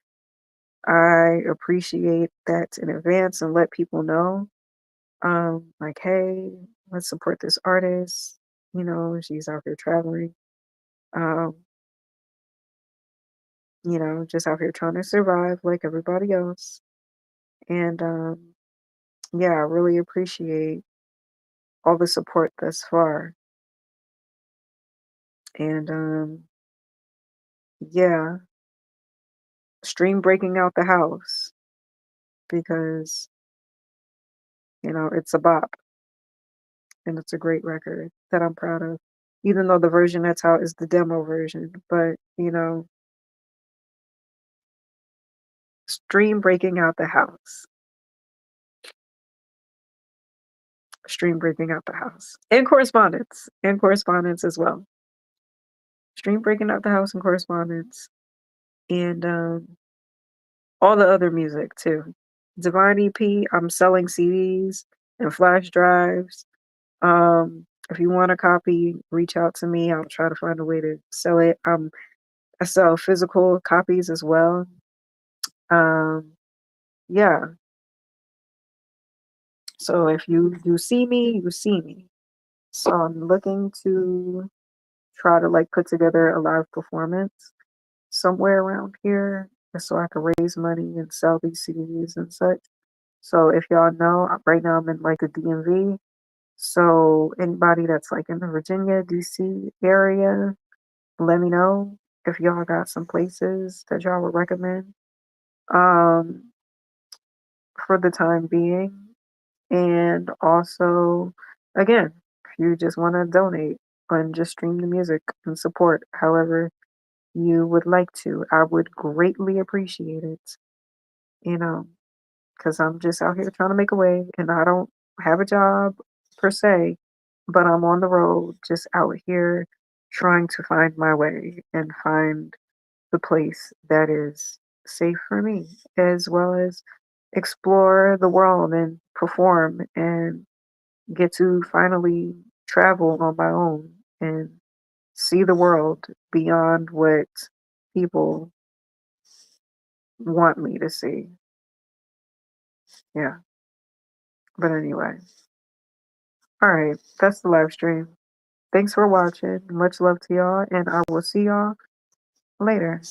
I appreciate that in advance and let people know. Like, hey, let's support this artist. She's out here traveling. Um, just out here trying to survive like everybody else. And yeah, I really appreciate all the support thus far. And yeah, stream breaking out the house because, it's a bop and it's a great record that I'm proud of. Even though the version that's out is the demo version, but stream breaking out the house, stream breaking out the house, and correspondence as well. Stream breaking out the house and correspondence, and all the other music too. Divine EP, I'm selling CDs and flash drives. If you want a copy, reach out to me. I'll try to find a way to sell it. I sell physical copies as well. Um, yeah. So if you see me, you see me. So I'm looking to try to like put together a live performance somewhere around here just so I can raise money and sell these CDs and such. So if y'all know, right now I'm in like the DMV. So anybody that's like in the Virginia, DC area, let me know if y'all got some places that y'all would recommend um, for the time being. And also, again, if you just want to donate and just stream the music and support however you would like to, I would greatly appreciate it, you know, because I'm just out here trying to make a way and I don't have a job per se, but I'm on the road just out here trying to find my way and find the place that is safe for me, as well as explore the world and perform and get to finally travel on my own and see the world beyond what people want me to see. Yeah. But anyway, All right, that's the live stream. Thanks for watching. Much love to y'all, and I will see y'all later.